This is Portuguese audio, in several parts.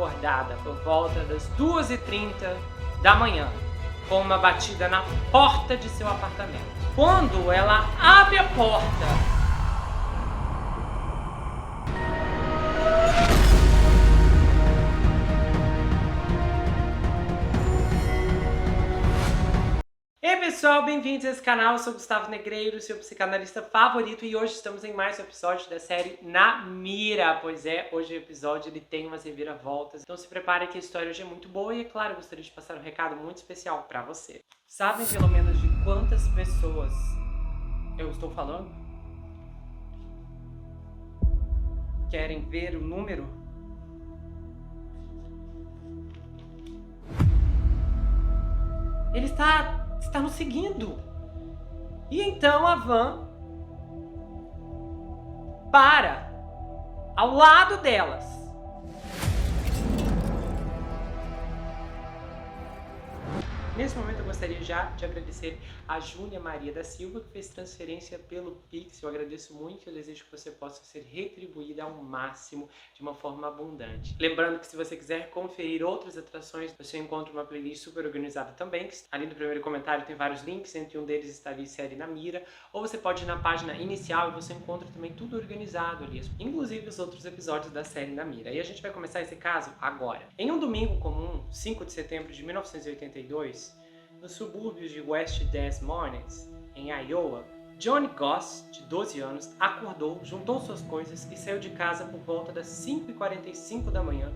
acordada por volta das 2h30 da manhã, com uma batida na porta de seu apartamento. Quando ela abre a porta, Ei pessoal, bem-vindos a esse canal, eu sou Gustavo Negreiro, seu psicanalista favorito, e hoje estamos em mais um episódio da série Na Mira. Pois é, hoje o episódio ele tem umas reviravoltas, então se prepare que a história hoje é muito boa e, é claro, eu gostaria de passar um recado muito especial pra você. Sabem pelo menos de quantas pessoas eu estou falando? Querem ver o número? Ele está nos seguindo. E então a van para ao lado delas. Nesse momento eu gostaria já de agradecer a Júlia Maria da Silva, que fez transferência pelo Pix. Eu agradeço muito e eu desejo que você possa ser retribuída ao máximo, de uma forma abundante. Lembrando que se você quiser conferir outras atrações, você encontra uma playlist super organizada também, que ali no primeiro comentário tem vários links, entre um deles está ali série Na Mira, ou você pode ir na página inicial e você encontra também tudo organizado ali, inclusive os outros episódios da série Na Mira. E a gente vai começar esse caso agora. Em um domingo comum, 5 de setembro de 1982, nos subúrbios de West Des Moines, em Iowa, Johnny Goss, de 12 anos, acordou, juntou suas coisas e saiu de casa por volta das 5h45 da manhã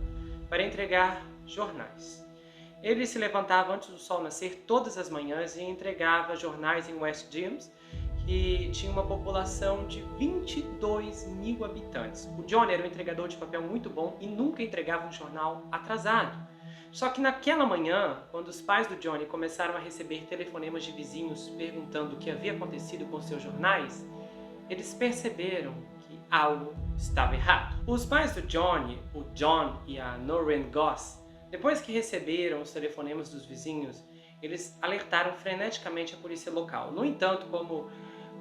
para entregar jornais. Ele se levantava antes do sol nascer todas as manhãs e entregava jornais em West James, que tinha uma população de 22 mil habitantes. O Johnny era um entregador de papel muito bom e nunca entregava um jornal atrasado. Só que naquela manhã, quando os pais do Johnny começaram a receber telefonemas de vizinhos perguntando o que havia acontecido com seus jornais, eles perceberam que algo estava errado. Os pais do Johnny, o John e a Noreen Goss, depois que receberam os telefonemas dos vizinhos, eles alertaram freneticamente a polícia local. No entanto, como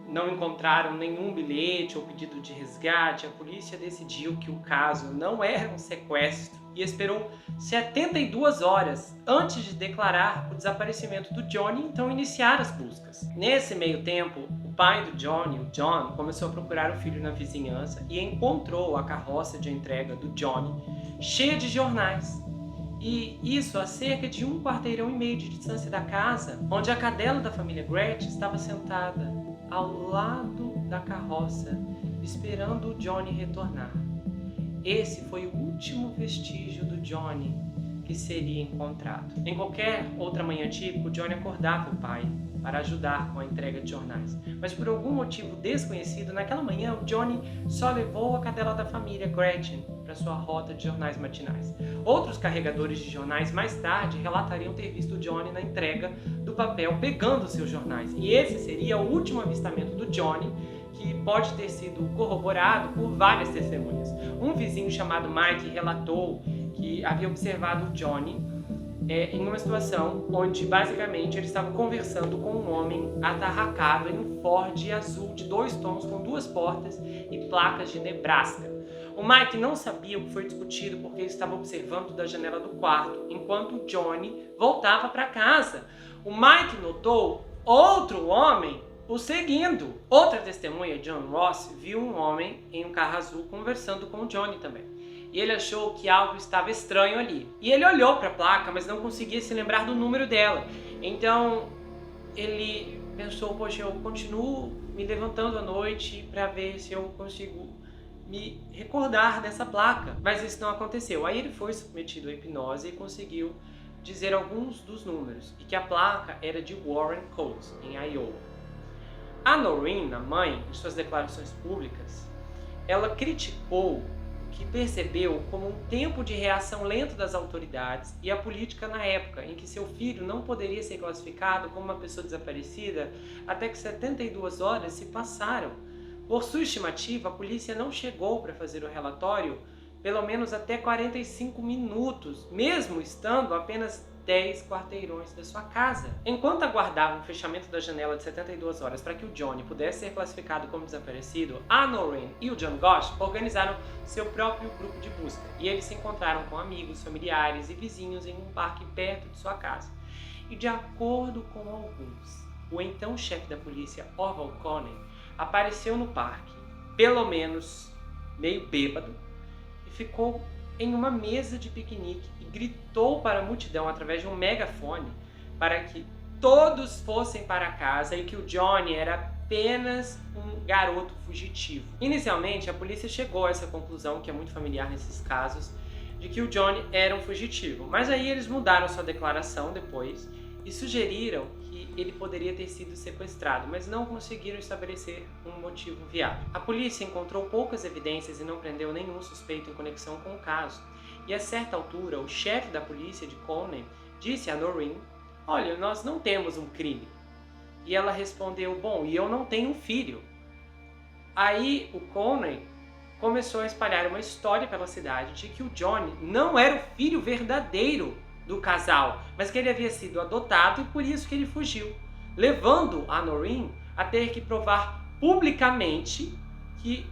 não encontraram nenhum bilhete ou pedido de resgate, a polícia decidiu que o caso não era um sequestro e esperou 72 horas antes de declarar o desaparecimento do Johnny e então iniciar as buscas. Nesse meio tempo, o pai do Johnny, o John, começou a procurar o filho na vizinhança e encontrou a carroça de entrega do Johnny cheia de jornais. E isso a cerca de 1,5 quarteirão de distância da casa, onde a cadela da família Gretchen estava sentada ao lado da carroça, esperando o Johnny retornar. Esse foi o último vestígio do Johnny que seria encontrado. Em qualquer outra manhã típica, o Johnny acordava o pai para ajudar com a entrega de jornais. Mas por algum motivo desconhecido, naquela manhã o Johnny só levou a cadela da família, Gretchen, para sua rota de jornais matinais. Outros carregadores de jornais mais tarde relatariam ter visto o Johnny na entrega do papel pegando seus jornais. E esse seria o último avistamento do Johnny, que pode ter sido corroborado por várias testemunhas. Um vizinho chamado Mike relatou que havia observado o Johnny em uma situação onde basicamente ele estava conversando com um homem atarracado em um Ford azul de 2 tons com 2 portas e placas de Nebraska. O Mike não sabia o que foi discutido porque ele estava observando da janela do quarto, enquanto o Johnny voltava para casa. O Mike notou outro homem o seguindo. Outra testemunha, John Ross, viu um homem em um carro azul conversando com o Johnny também. E ele achou que algo estava estranho ali. E ele olhou para a placa, mas não conseguia se lembrar do número dela. Então ele pensou, poxa, eu continuo me levantando à noite para ver se eu consigo me recordar dessa placa. Mas isso não aconteceu. Aí ele foi submetido à hipnose e conseguiu dizer alguns dos números. E que a placa era de Warren County, em Iowa. A Noreen, a mãe, em suas declarações públicas, ela criticou o que percebeu como um tempo de reação lento das autoridades e a política na época, em que seu filho não poderia ser classificado como uma pessoa desaparecida até que 72 horas se passaram. Por sua estimativa, a polícia não chegou para fazer o relatório pelo menos até 45 minutos, mesmo estando a apenas 10 quarteirões da sua casa. Enquanto aguardavam o fechamento da janela de 72 horas para que o Johnny pudesse ser classificado como desaparecido, a Noreen e o John Gosch organizaram seu próprio grupo de busca, e eles se encontraram com amigos, familiares e vizinhos em um parque perto de sua casa. E de acordo com alguns, o então chefe da polícia, Orval Coney, apareceu no parque, pelo menos meio bêbado, e ficou em uma mesa de piquenique e gritou para a multidão através de um megafone para que todos fossem para casa e que o Johnny era apenas um garoto fugitivo. Inicialmente, a polícia chegou a essa conclusão, que é muito familiar nesses casos, de que o Johnny era um fugitivo, mas aí eles mudaram sua declaração depois e sugeriram que ele poderia ter sido sequestrado, mas não conseguiram estabelecer um motivo viável. A polícia encontrou poucas evidências e não prendeu nenhum suspeito em conexão com o caso. E a certa altura, o chefe da polícia de Coney disse a Noreen: "Olha, nós não temos um crime." E ela respondeu: "Bom, e eu não tenho um filho." Aí o Coney começou a espalhar uma história pela cidade de que o Johnny não era o filho verdadeiro do casal, mas que ele havia sido adotado e por isso que ele fugiu, levando a Noreen a ter que provar publicamente que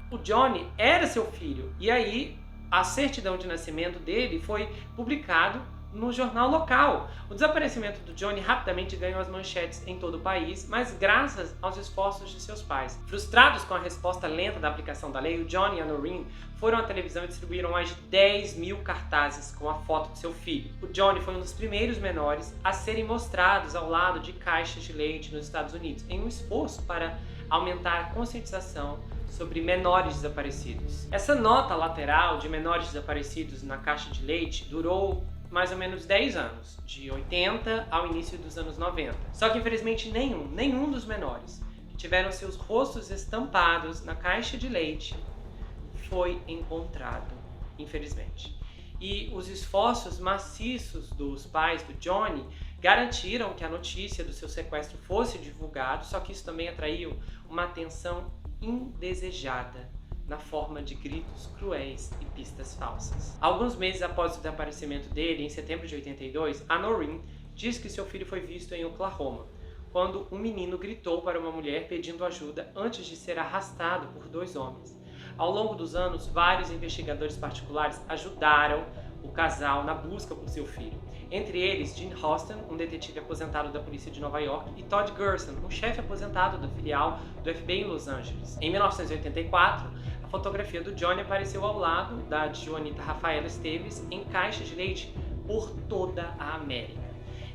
o Johnny era seu filho. E aí a certidão de nascimento dele foi publicado no jornal local. O desaparecimento do Johnny rapidamente ganhou as manchetes em todo o país, mas graças aos esforços de seus pais. Frustrados com a resposta lenta da aplicação da lei, o Johnny e a Noreen foram à televisão e distribuíram mais de 10 mil cartazes com a foto de seu filho. O Johnny foi um dos primeiros menores a serem mostrados ao lado de caixas de leite nos Estados Unidos, em um esforço para aumentar a conscientização sobre menores desaparecidos. Essa nota lateral de menores desaparecidos na caixa de leite durou mais ou menos 10 anos, de 80 ao início dos anos 90. Só que infelizmente nenhum dos menores que tiveram seus rostos estampados na caixa de leite foi encontrado, infelizmente. E os esforços maciços dos pais do Johnny garantiram que a notícia do seu sequestro fosse divulgada, só que isso também atraiu uma atenção indesejada na forma de gritos cruéis e pistas falsas. Alguns meses após o desaparecimento dele, em setembro de 82, a Noreen diz que seu filho foi visto em Oklahoma, quando um menino gritou para uma mulher pedindo ajuda antes de ser arrastado por 2 homens. Ao longo dos anos, vários investigadores particulares ajudaram o casal na busca por seu filho. Entre eles, Gene Hostin, um detetive aposentado da polícia de Nova York, e Todd Gerson, um chefe aposentado da filial do FBI em Los Angeles. Em 1984, a fotografia do Johnny apareceu ao lado da de Joanita Rafaela Esteves em caixas de leite por toda a América.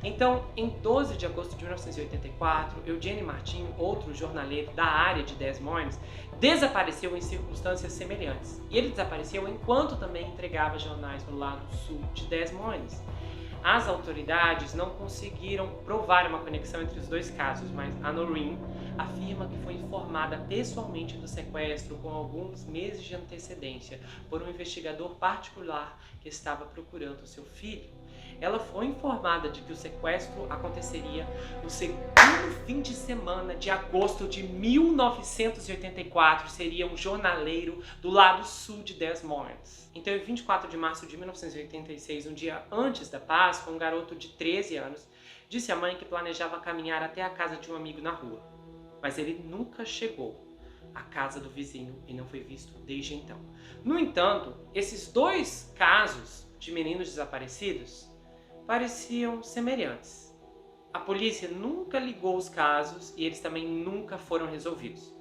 Então, em 12 de agosto de 1984, Eugene Martin, outro jornaleiro da área de Des Moines, desapareceu em circunstâncias semelhantes. E ele desapareceu enquanto também entregava jornais no lado sul de Des Moines. As autoridades não conseguiram provar uma conexão entre os dois casos, mas a Noreen afirma que foi informada pessoalmente do sequestro com alguns meses de antecedência por um investigador particular que estava procurando seu filho. Ela foi informada de que o sequestro aconteceria no segundo fim de semana de agosto de 1984. Seria um jornaleiro do lado sul de Des Moines. Então, em 24 de março de 1986, um dia antes da Páscoa, um garoto de 13 anos disse à mãe que planejava caminhar até a casa de um amigo na rua. Mas ele nunca chegou à casa do vizinho e não foi visto desde então. No entanto, esses 2 casos de meninos desaparecidos pareciam semelhantes. A polícia nunca ligou os casos e eles também nunca foram resolvidos.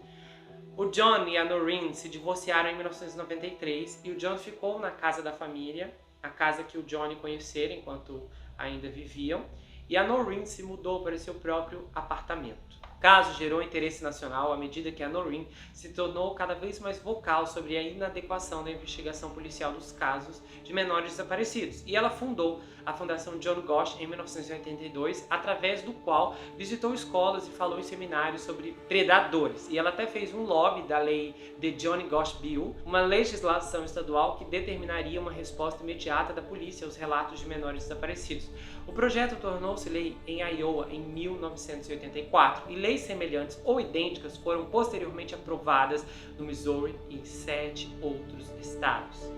O John e a Noreen se divorciaram em 1993 e o John ficou na casa da família, a casa que o Johnny conhecera enquanto ainda viviam, e a Noreen se mudou para seu próprio apartamento. O caso gerou interesse nacional à medida que a Noreen se tornou cada vez mais vocal sobre a inadequação da investigação policial dos casos de menores desaparecidos. E ela fundou a Fundação John Gosch em 1982, através do qual visitou escolas e falou em seminários sobre predadores. E ela até fez um lobby da lei The John Gosch Bill, uma legislação estadual que determinaria uma resposta imediata da polícia aos relatos de menores desaparecidos. O projeto tornou-se lei em Iowa em 1984 e leis semelhantes ou idênticas foram posteriormente aprovadas no Missouri e em 7 outros estados.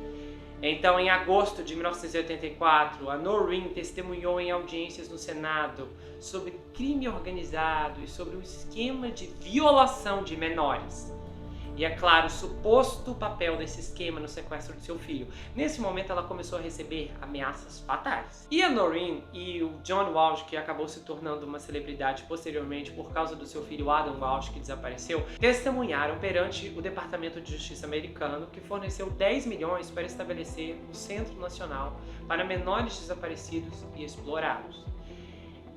Então, em agosto de 1984, a Noreen testemunhou em audiências no Senado sobre crime organizado e sobre um esquema de violação de menores. E, é claro, o suposto papel desse esquema no sequestro de seu filho. Nesse momento, ela começou a receber ameaças fatais. E a Noreen e o John Walsh, que acabou se tornando uma celebridade posteriormente por causa do seu filho Adam Walsh, que desapareceu, testemunharam perante o Departamento de Justiça americano, que forneceu 10 milhões para estabelecer um Centro Nacional para menores desaparecidos e explorados.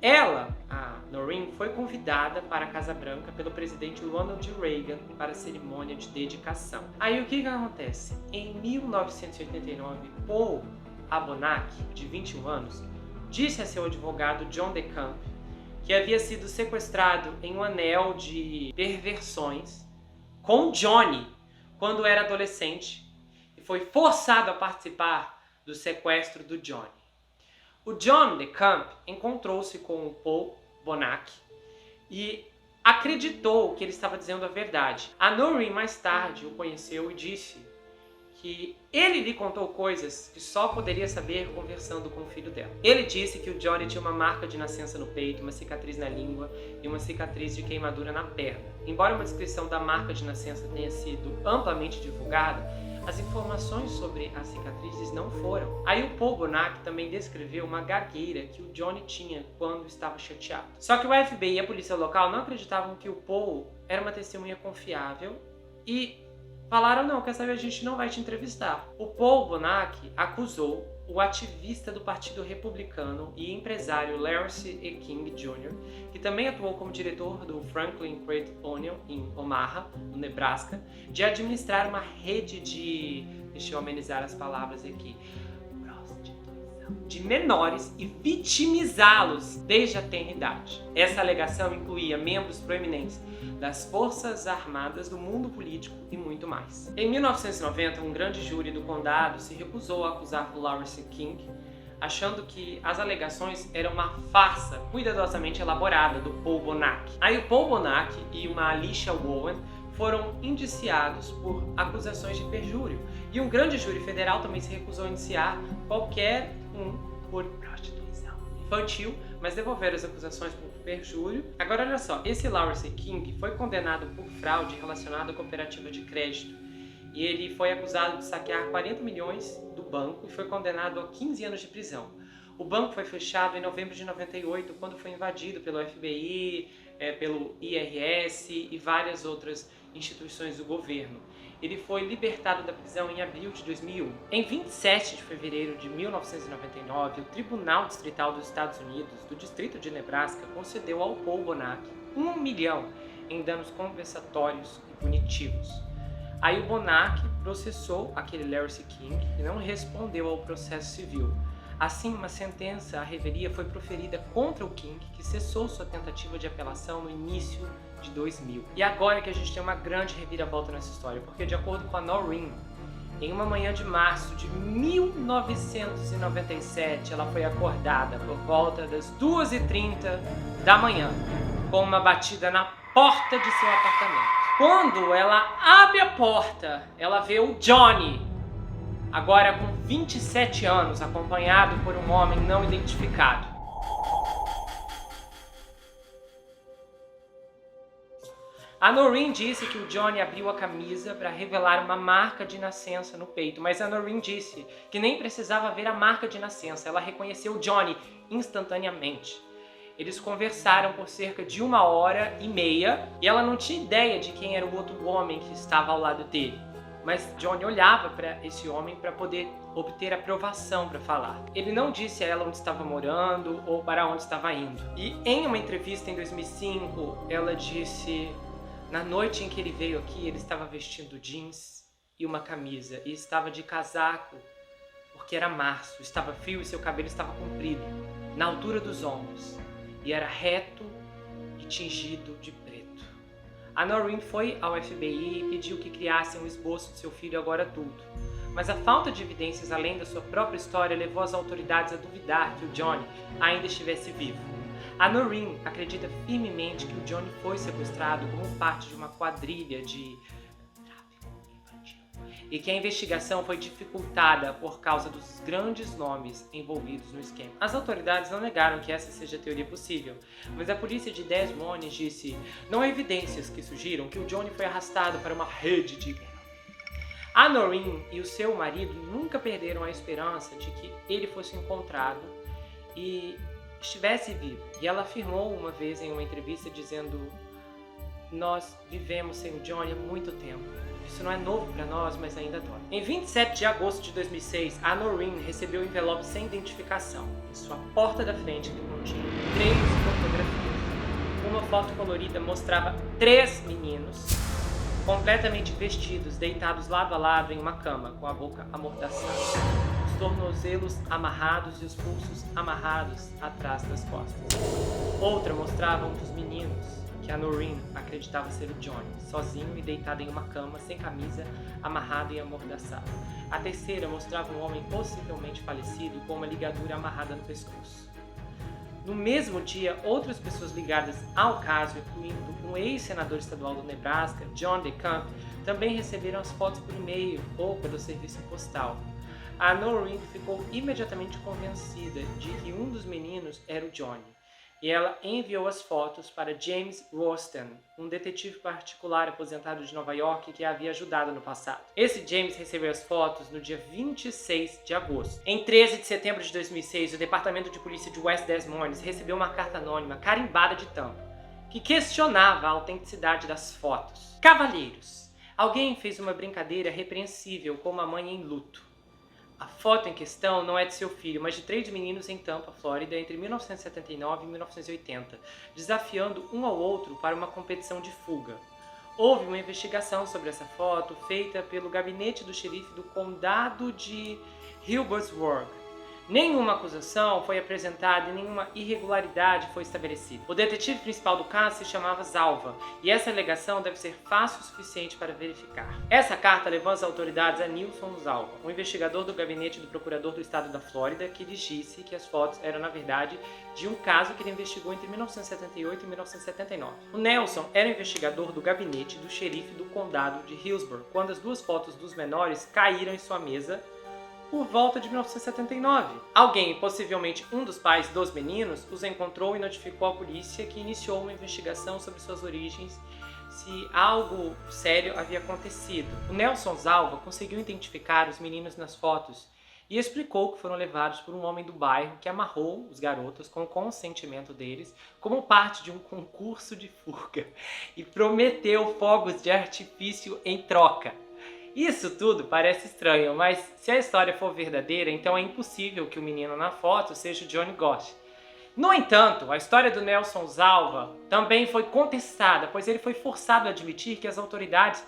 Ela, a Noreen, foi convidada para a Casa Branca pelo presidente Ronald Reagan para a cerimônia de dedicação. Aí o que acontece? Em 1989, Paul Abernathy, de 21 anos, disse a seu advogado John DeCamp que havia sido sequestrado em um anel de perversões com Johnny quando era adolescente e foi forçado a participar do sequestro do Johnny. O John DeCamp encontrou-se com o Paul Abernathy e acreditou que ele estava dizendo a verdade. A Noreen mais tarde o conheceu e disse que ele lhe contou coisas que só poderia saber conversando com o filho dela. Ele disse que o Johnny tinha uma marca de nascença no peito, uma cicatriz na língua e uma cicatriz de queimadura na perna. Embora uma descrição da marca de nascença tenha sido amplamente divulgada, as informações sobre as cicatrizes não foram. Aí o Paul Abernathy também descreveu uma gagueira que o Johnny tinha quando estava chateado. Só que o FBI e a polícia local não acreditavam que o Paul era uma testemunha confiável e falaram: não, quer saber, a gente não vai te entrevistar. O Paul Abernathy acusou o ativista do Partido Republicano e empresário Larry E. King Jr., que também atuou como diretor do Franklin Credit Union em Omaha, no Nebraska, de administrar uma rede de, deixa eu amenizar as palavras aqui, de menores e vitimizá-los desde a tenra idade. Essa alegação incluía membros proeminentes das Forças Armadas, do mundo político e muito mais. Em 1990, um grande júri do condado se recusou a acusar Lawrence King, achando que as alegações eram uma farsa cuidadosamente elaborada do Paul Abernathy. Aí o Paul Abernathy e uma Alicia Owen foram indiciados por acusações de perjúrio. E um grande júri federal também se recusou a indiciar qualquer um por prostituição infantil, mas devolveram as acusações por perjúrio. Agora olha só, esse Lawrence King foi condenado por fraude relacionada à cooperativa de crédito. E ele foi acusado de saquear 40 milhões do banco e foi condenado a 15 anos de prisão. O banco foi fechado em novembro de 98, quando foi invadido pelo FBI, pelo IRS e várias outras instituições do governo. Ele foi libertado da prisão em abril de 2001. Em 27 de fevereiro de 1999, o Tribunal Distrital dos Estados Unidos, do Distrito de Nebraska, concedeu ao Paul Abernathy $1 milhão em danos compensatórios e punitivos. Aí o Abernathy processou aquele Larry King e não respondeu ao processo civil. Assim, uma sentença à revelia foi proferida contra o King, que cessou sua tentativa de apelação no início de 2000. E agora que a gente tem uma grande reviravolta nessa história, porque de acordo com a Noreen, em uma manhã de março de 1997, ela foi acordada por volta das 2h30 da manhã, com uma batida na porta de seu apartamento. Quando ela abre a porta, ela vê o Johnny, agora com 27 anos, acompanhado por um homem não identificado. A Noreen disse que o Johnny abriu a camisa para revelar uma marca de nascença no peito, mas a Noreen disse que nem precisava ver a marca de nascença, ela reconheceu o Johnny instantaneamente. Eles conversaram por cerca de 1h30 e ela não tinha ideia de quem era o outro homem que estava ao lado dele. Mas Johnny olhava para esse homem para poder obter aprovação para falar. Ele não disse a ela onde estava morando ou para onde estava indo. E em uma entrevista em 2005, ela disse: na noite em que ele veio aqui, ele estava vestindo jeans e uma camisa e estava de casaco porque era março, estava frio e seu cabelo estava comprido, na altura dos ombros, e era reto e tingido de preto. A Noreen foi ao FBI e pediu que criassem um esboço de seu filho agora adulto, mas a falta de evidências além da sua própria história levou as autoridades a duvidar que o Johnny ainda estivesse vivo. A Noreen acredita firmemente que o Johnny foi sequestrado como parte de uma quadrilha de tráfico infantil. e que a investigação foi dificultada por causa dos grandes nomes envolvidos no esquema. As autoridades não negaram que essa seja a teoria possível, mas a polícia de Des Moines disse: não há evidências que sugiram que o Johnny foi arrastado para uma rede de guerra. A Noreen e o seu marido nunca perderam a esperança de que ele fosse encontrado e estivesse vivo. E ela afirmou uma vez em uma entrevista dizendo: nós vivemos sem o Johnny há muito tempo. Isso não é novo para nós, mas ainda dói. Em 27 de agosto de 2006, a Noreen recebeu um envelope sem identificação em sua porta da frente que continha 3 fotografias. Uma foto colorida mostrava 3 meninos completamente vestidos, deitados lado a lado em uma cama, com a boca amordaçada, os tornozelos amarrados e os pulsos amarrados atrás das costas. Outra mostrava um dos meninos, que a Noreen acreditava ser o Johnny, sozinho e deitado em uma cama, sem camisa, amarrado e amordaçado. A terceira mostrava um homem possivelmente falecido com uma ligadura amarrada no pescoço. No mesmo dia, outras pessoas ligadas ao caso, incluindo um ex-senador estadual do Nebraska, John DeCamp, também receberam as fotos por e-mail ou pelo serviço postal. A Noreen ficou imediatamente convencida de que um dos meninos era o Johnny, e ela enviou as fotos para James Rosten, um detetive particular aposentado de Nova York que a havia ajudado no passado. Esse James recebeu as fotos no dia 26 de agosto. Em 13 de setembro de 2006, o Departamento de Polícia de West Des Moines recebeu uma carta anônima carimbada de tampa, que questionava a autenticidade das fotos. Cavalheiros, alguém fez uma brincadeira repreensível com uma mãe em luto. A foto em questão não é de seu filho, mas de 3 meninos em Tampa, Flórida, entre 1979 e 1980, desafiando um ao outro para uma competição de fuga. Houve uma investigação sobre essa foto feita pelo gabinete do xerife do condado de Hillsborough. Nenhuma acusação foi apresentada e nenhuma irregularidade foi estabelecida. O detetive principal do caso se chamava Zalva, e essa alegação deve ser fácil o suficiente para verificar. Essa carta levou as autoridades a Nilson Zalva, um investigador do gabinete do procurador do estado da Flórida, que lhes disse que as fotos eram, na verdade, de um caso que ele investigou entre 1978 e 1979. O Nelson era investigador do gabinete do xerife do condado de Hillsborough, quando as 2 fotos dos menores caíram em sua mesa por volta de 1979. Alguém, possivelmente um dos pais dos meninos, os encontrou e notificou a polícia, que iniciou uma investigação sobre suas origens, se algo sério havia acontecido. O Nelson Zalva conseguiu identificar os meninos nas fotos e explicou que foram levados por um homem do bairro que amarrou os garotos com o consentimento deles como parte de um concurso de fuga e prometeu fogos de artifício em troca. Isso tudo parece estranho, mas se a história for verdadeira, então é impossível que o menino na foto seja o Johnny Gosch. No entanto, a história do Nelson Zalva também foi contestada, pois ele foi forçado a admitir que as autoridades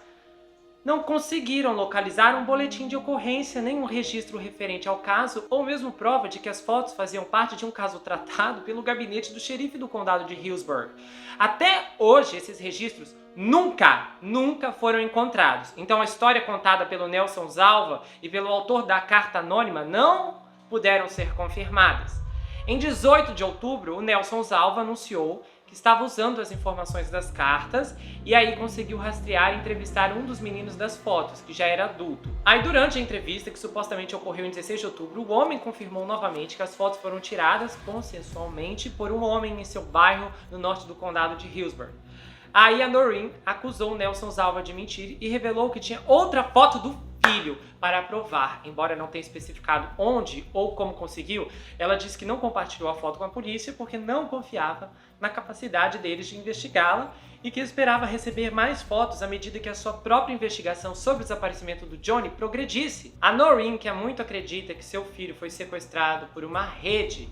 não conseguiram localizar um boletim de ocorrência, nem um registro referente ao caso, ou mesmo prova de que as fotos faziam parte de um caso tratado pelo gabinete do xerife do condado de Hillsborough. Até hoje, esses registros nunca foram encontrados. Então a história contada pelo Nelson Zalva e pelo autor da carta anônima não puderam ser confirmadas. Em 18 de outubro, o Nelson Zalva anunciou que estava usando as informações das cartas e aí conseguiu rastrear e entrevistar um dos meninos das fotos, que já era adulto. Aí durante a entrevista, que supostamente ocorreu em 16 de outubro, o homem confirmou novamente que as fotos foram tiradas consensualmente por um homem em seu bairro no norte do condado de Hillsborough. Aí a Noreen acusou o Nelson Zalva de mentir e revelou que tinha outra foto do filho para provar. Embora não tenha especificado onde ou como conseguiu, ela disse que não compartilhou a foto com a polícia porque não confiava na capacidade deles de investigá-la e que esperava receber mais fotos à medida que a sua própria investigação sobre o desaparecimento do Johnny progredisse. A Noreen, que há muito acredita que seu filho foi sequestrado por uma rede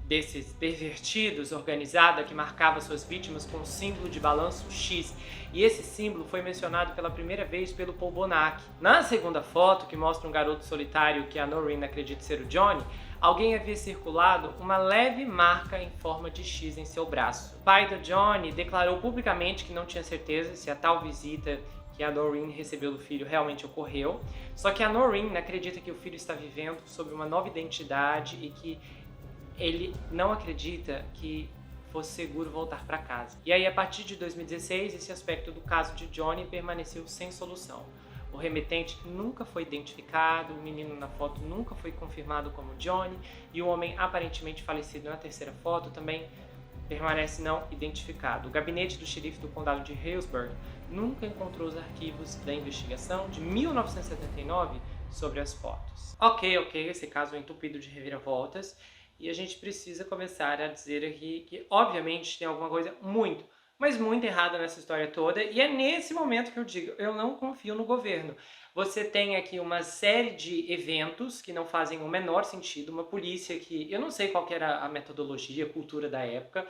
desses pervertidos organizada que marcava suas vítimas com um símbolo de balanço X, e esse símbolo foi mencionado pela primeira vez pelo Paul Bonac. Na segunda foto, que mostra um garoto solitário que a Noreen acredita ser o Johnny, alguém havia circulado uma leve marca em forma de X em seu braço. O pai do Johnny declarou publicamente que não tinha certeza se a tal visita que a Noreen recebeu do filho realmente ocorreu, só que a Noreen acredita que o filho está vivendo sob uma nova identidade e que ele não acredita que fosse seguro voltar para casa. E aí, a partir de 2016, esse aspecto do caso de Johnny permaneceu sem solução. O remetente nunca foi identificado, o menino na foto nunca foi confirmado como Johnny e o homem aparentemente falecido na terceira foto também permanece não identificado. O gabinete do xerife do condado de Hillsborough nunca encontrou os arquivos da investigação de 1979 sobre as fotos. Ok, esse caso é entupido de reviravoltas e a gente precisa começar a dizer aqui que, obviamente, tem alguma coisa muito, mas muito errada nessa história toda e é nesse momento que eu digo, eu não confio no governo. Você tem aqui uma série de eventos que não fazem o menor sentido, uma polícia que, eu não sei qual que era a metodologia, a cultura da época,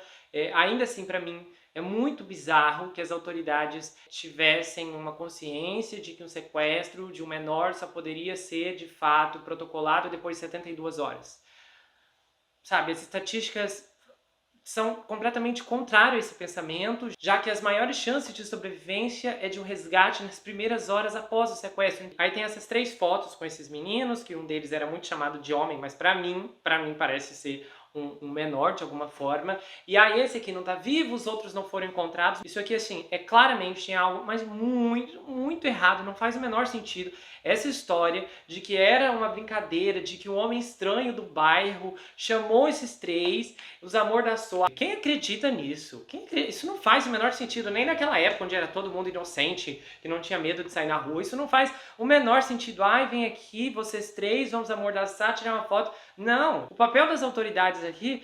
ainda assim para mim é muito bizarro que as autoridades tivessem uma consciência de que um sequestro de um menor só poderia ser de fato protocolado depois de 72 horas. Sabe, as estatísticas são completamente contrárias a esse pensamento, já que as maiores chances de sobrevivência é de um resgate nas primeiras horas após o sequestro. Aí tem essas 3 fotos com esses meninos, que um deles era muito chamado de homem, mas pra mim parece ser um menor de alguma forma. E aí esse aqui não tá vivo, os outros não foram encontrados. Isso aqui, assim, é claramente tem algo, mas muito, muito errado, não faz o menor sentido. Essa história de que era uma brincadeira, de que o homem estranho do bairro chamou esses 3, os amordaçou. Quem acredita nisso? Isso não faz o menor sentido, nem naquela época onde era todo mundo inocente, que não tinha medo de sair na rua. Isso não faz o menor sentido. Ai, vem aqui, vocês 3, vamos amordaçar, tirar uma foto. Não, o papel das autoridades aqui,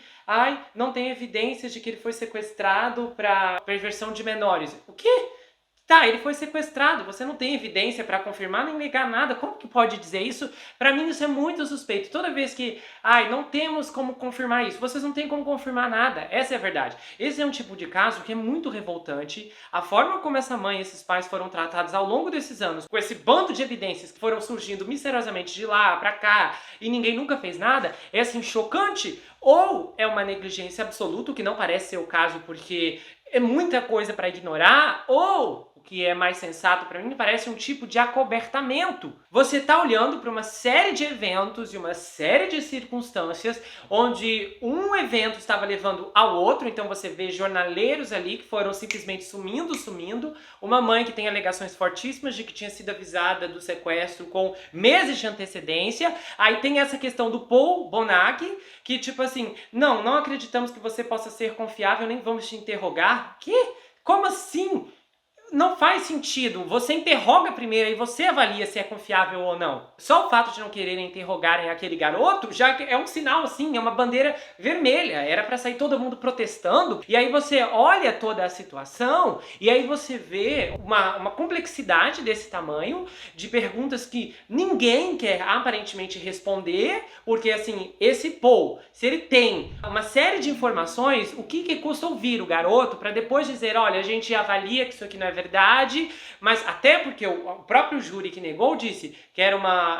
não tem evidências de que ele foi sequestrado para perversão de menores. O quê? Tá, ele foi sequestrado, você não tem evidência para confirmar nem negar nada, como que pode dizer isso? Para mim isso é muito suspeito. Toda vez que, não temos como confirmar isso, vocês não têm como confirmar nada, essa é a verdade. Esse é um tipo de caso que é muito revoltante, a forma como essa mãe e esses pais foram tratados ao longo desses anos, com esse bando de evidências que foram surgindo misteriosamente de lá para cá e ninguém nunca fez nada, é assim chocante, ou é uma negligência absoluta, o que não parece ser o caso porque é muita coisa para ignorar, ou o que é mais sensato para mim parece um tipo de acobertamento. Você está olhando para uma série de eventos e uma série de circunstâncias onde um evento estava levando ao outro, então você vê jornaleiros ali que foram simplesmente sumindo, uma mãe que tem alegações fortíssimas de que tinha sido avisada do sequestro com meses de antecedência, aí tem essa questão do Paul Bonacci, que tipo assim, não acreditamos que você possa ser confiável, nem vamos te interrogar. Que? Como assim? Não faz sentido. Você interroga primeiro e você avalia se é confiável ou não. Só o fato de não quererem interrogarem aquele garoto já é um sinal, assim, é uma bandeira vermelha. Era pra sair todo mundo protestando. E aí você olha toda a situação e aí você vê uma complexidade desse tamanho, de perguntas que ninguém quer aparentemente responder, porque assim, esse Paul, se ele tem uma série de informações, o que custa ouvir o garoto pra depois dizer, olha, a gente avalia que isso aqui não é verdade, mas até porque o próprio júri que negou disse que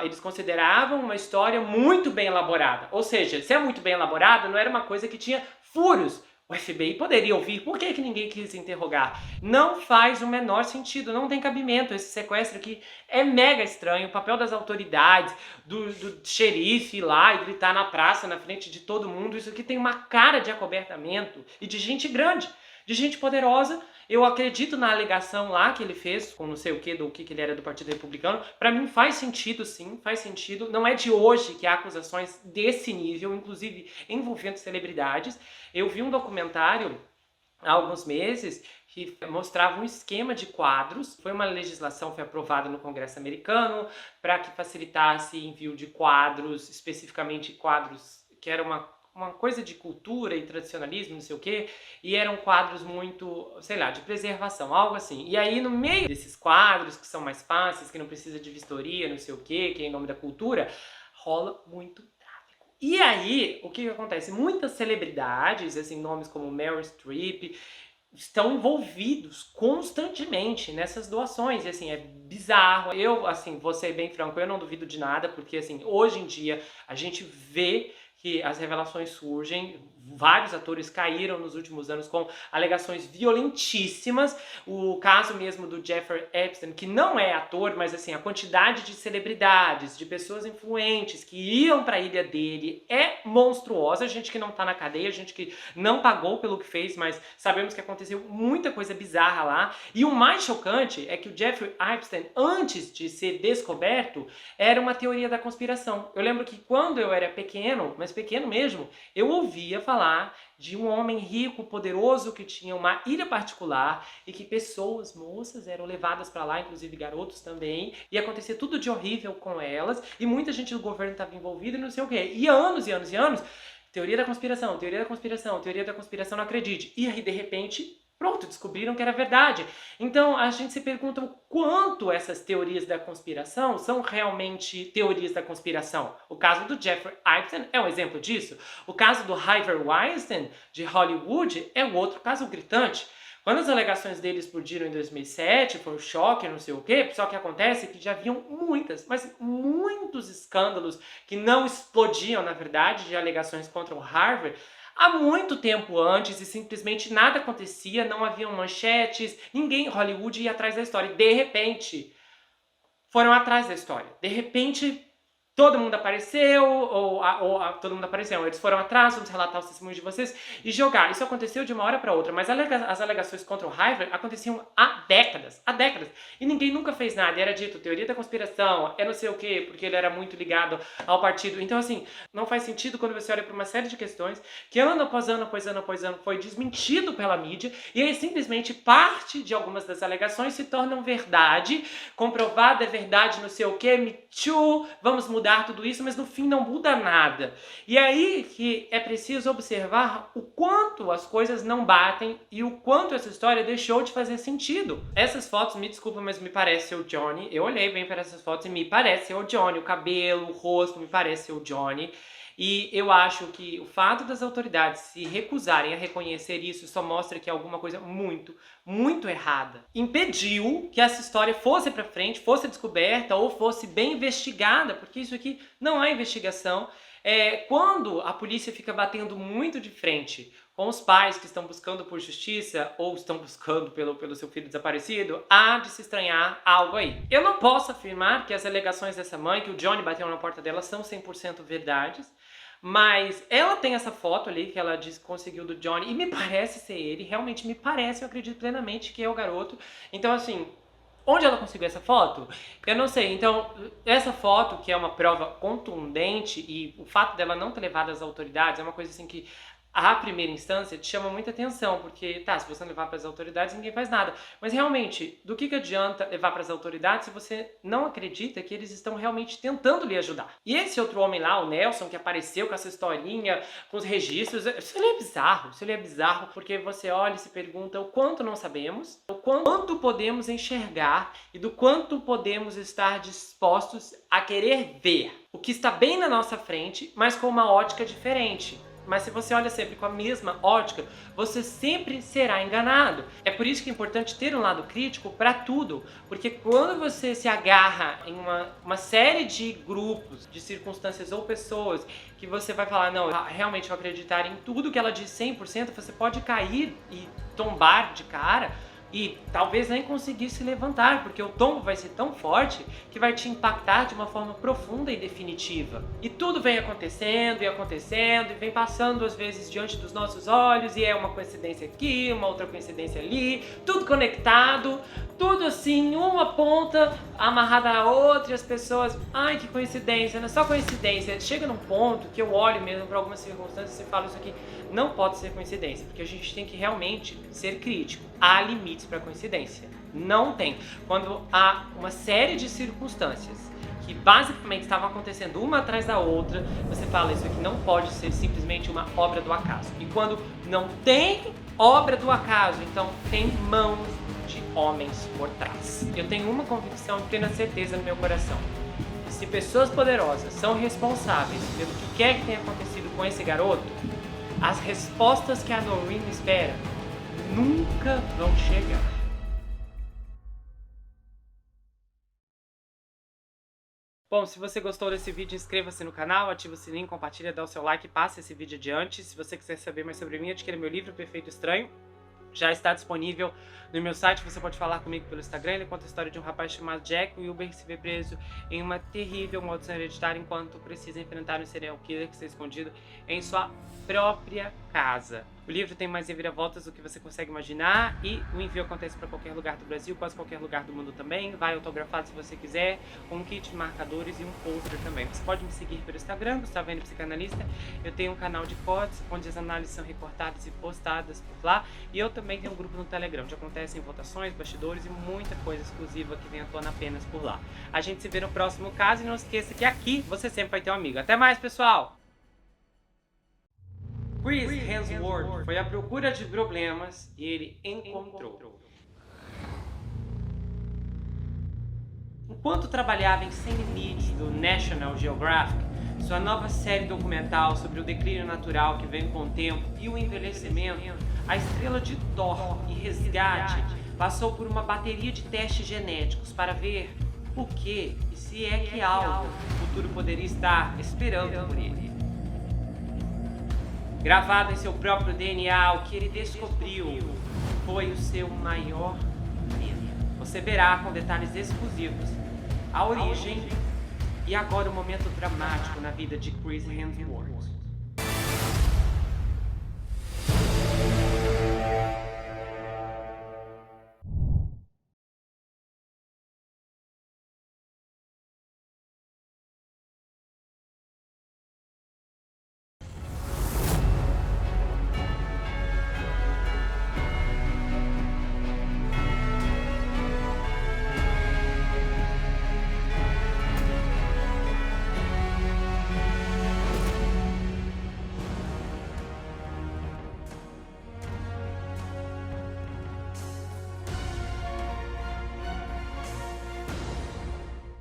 eles consideravam uma história muito bem elaborada. Ou seja, se é muito bem elaborada, não era uma coisa que tinha furos. O FBI poderia ouvir, por que ninguém quis interrogar? Não faz o menor sentido, não tem cabimento. Esse sequestro aqui é mega estranho. O papel das autoridades, do xerife ir lá e gritar na praça, na frente de todo mundo, isso aqui tem uma cara de acobertamento e de gente grande, de gente poderosa. Eu acredito na alegação lá que ele fez, com não sei o que, do que ele era do Partido Republicano. Pra mim faz sentido, sim, faz sentido. Não é de hoje que há acusações desse nível, inclusive envolvendo celebridades. Eu vi um documentário há alguns meses que mostrava um esquema de quadros. Foi uma legislação, foi aprovada no Congresso americano para que facilitasse envio de quadros, especificamente quadros que era uma coisa de cultura e tradicionalismo, não sei o quê, e eram quadros muito, sei lá, de preservação, algo assim. E aí, no meio desses quadros, que são mais fáceis, que não precisa de vistoria, não sei o quê, que é em nome da cultura, rola muito tráfico. E aí, o que acontece? Muitas celebridades, assim, nomes como Meryl Streep, estão envolvidos constantemente nessas doações, e assim, é bizarro. Eu, assim, vou ser bem franco, eu não duvido de nada, porque assim, hoje em dia a gente vê que as revelações surgem. Vários atores caíram nos últimos anos com alegações violentíssimas. O caso mesmo do Jeffrey Epstein, que não é ator, mas assim, a quantidade de celebridades, de pessoas influentes que iam para a ilha dele é monstruosa. Gente que não tá na cadeia, gente que não pagou pelo que fez, mas sabemos que aconteceu muita coisa bizarra lá. E o mais chocante é que o Jeffrey Epstein, antes de ser descoberto, era uma teoria da conspiração. Eu lembro que quando eu era pequeno, mas pequeno mesmo, eu ouvia falar de um homem rico, poderoso, que tinha uma ilha particular e que pessoas, moças, eram levadas para lá, inclusive garotos também, e acontecia tudo de horrível com elas, e muita gente do governo estava envolvida e não sei o quê. E anos e anos e anos, teoria da conspiração, teoria da conspiração, teoria da conspiração, não acredite. E aí, de repente, pronto, descobriram que era verdade. Então a gente se pergunta o quanto essas teorias da conspiração são realmente teorias da conspiração. O caso do Jeffrey Epstein é um exemplo disso. O caso do Harvey Weinstein, de Hollywood, é um outro caso gritante. Quando as alegações dele explodiram em 2007, foi um choque, não sei o quê, só que acontece que já haviam muitas, mas muitos escândalos que não explodiam, na verdade, de alegações contra o Harvey, há muito tempo antes, e simplesmente nada acontecia, não haviam manchetes, ninguém em Hollywood ia atrás da história. E de repente, foram atrás da história. De repente, todo mundo apareceu, todo mundo apareceu, eles foram atrás, vamos relatar os testemunhos de vocês e jogar. Isso aconteceu de uma hora para outra, mas as alegações contra o Harvey aconteciam há décadas, e ninguém nunca fez nada. E era dito, teoria da conspiração, é não sei o quê, porque ele era muito ligado ao partido. Então, assim, não faz sentido quando você olha para uma série de questões que ano após ano, após ano, após ano, foi desmentido pela mídia, e aí simplesmente parte de algumas das alegações se tornam verdade, comprovada é verdade, não sei o quê, me too, vamos mudar tudo isso, mas no fim não muda nada. E aí que é preciso observar o quanto as coisas não batem e o quanto essa história deixou de fazer sentido. Essas fotos, me desculpa, mas me parece ser o Johnny. Eu olhei bem para essas fotos e me parece ser o Johnny. O cabelo, o rosto, me parece ser o Johnny. E eu acho que o fato das autoridades se recusarem a reconhecer isso só mostra que é alguma coisa muito, muito errada. Impediu que essa história fosse pra frente, fosse descoberta ou fosse bem investigada, porque isso aqui não há investigação. Quando a polícia fica batendo muito de frente com os pais que estão buscando por justiça ou estão buscando pelo seu filho desaparecido, há de se estranhar algo aí. Eu não posso afirmar que as alegações dessa mãe, que o Johnny bateu na porta dela, são 100% verdades, mas ela tem essa foto ali que ela disse que conseguiu do Johnny e me parece ser ele, realmente me parece, eu acredito plenamente que é o garoto. Então, assim, onde ela conseguiu essa foto? Eu não sei. Então, essa foto, que é uma prova contundente, e o fato dela não ter levado às autoridades é uma coisa assim que, à primeira instância, te chama muita atenção, porque, tá, se você não levar para as autoridades, ninguém faz nada. Mas, realmente, do que adianta levar para as autoridades se você não acredita que eles estão realmente tentando lhe ajudar? E esse outro homem lá, o Nelson, que apareceu com essa historinha, com os registros, isso ali é bizarro, porque você olha e se pergunta o quanto não sabemos, o quanto podemos enxergar e do quanto podemos estar dispostos a querer ver o que está bem na nossa frente, mas com uma ótica diferente. Mas se você olha sempre com a mesma ótica, você sempre será enganado. É por isso que é importante ter um lado crítico para tudo. Porque quando você se agarra em uma série de grupos, de circunstâncias ou pessoas, que você vai falar, não, realmente vou acreditar em tudo que ela diz 100%, você pode cair e tombar de cara e talvez nem conseguir se levantar, porque o tombo vai ser tão forte que vai te impactar de uma forma profunda e definitiva. E tudo vem acontecendo e vem passando às vezes diante dos nossos olhos, e é uma coincidência aqui, uma outra coincidência ali, tudo conectado, tudo assim, uma ponta amarrada à outra, e as pessoas, ai que coincidência, não é só coincidência. Chega num ponto que eu olho mesmo para algumas circunstâncias e falo, isso aqui não pode ser coincidência, porque a gente tem que realmente ser crítico. Há limites para coincidência. Não tem. Quando há uma série de circunstâncias que basicamente estavam acontecendo uma atrás da outra, você fala, isso aqui não pode ser simplesmente uma obra do acaso. E quando não tem obra do acaso, então tem mãos de homens por trás. Eu tenho uma convicção e plena certeza no meu coração. Se pessoas poderosas são responsáveis pelo que quer que tenha acontecido com esse garoto, as respostas que a Noreen espera nunca vão chegar. Bom, se você gostou desse vídeo, inscreva-se no canal, ativa o sininho, compartilha, dá o seu like e passa esse vídeo adiante. Se você quiser saber mais sobre mim, adquira meu livro Perfeito Estranho. Já está disponível no meu site, você pode falar comigo pelo Instagram. Ele conta a história de um rapaz chamado Jack Wilber que se vê preso em uma terrível maldição hereditária enquanto precisa enfrentar um serial killer que está escondido em sua própria casa. O livro tem mais reviravoltas do que você consegue imaginar e o envio acontece para qualquer lugar do Brasil, quase qualquer lugar do mundo também. Vai autografado se você quiser, com um kit de marcadores e um pôster também. Você pode me seguir pelo Instagram, Gustavo N Psicanalista. Eu tenho um canal de cortes, onde as análises são recortadas e postadas por lá. E eu também tenho um grupo no Telegram, onde acontecem votações, bastidores e muita coisa exclusiva que vem à tona apenas por lá. A gente se vê no próximo caso e não esqueça que aqui você sempre vai ter um amigo. Até mais, pessoal! Chris Hemsworth foi à procura de problemas e ele encontrou. Enquanto trabalhava em Sem Limites do National Geographic, sua nova série documental sobre o declínio natural que vem com o tempo e o envelhecimento, a estrela de Thor e Resgate passou por uma bateria de testes genéticos para ver o que e se é que algo o futuro poderia estar esperando por ele. Gravado em seu próprio DNA, o que ele descobriu foi o seu maior medo. Você verá com detalhes exclusivos a origem e agora o momento dramático na vida de Chris Hemsworth.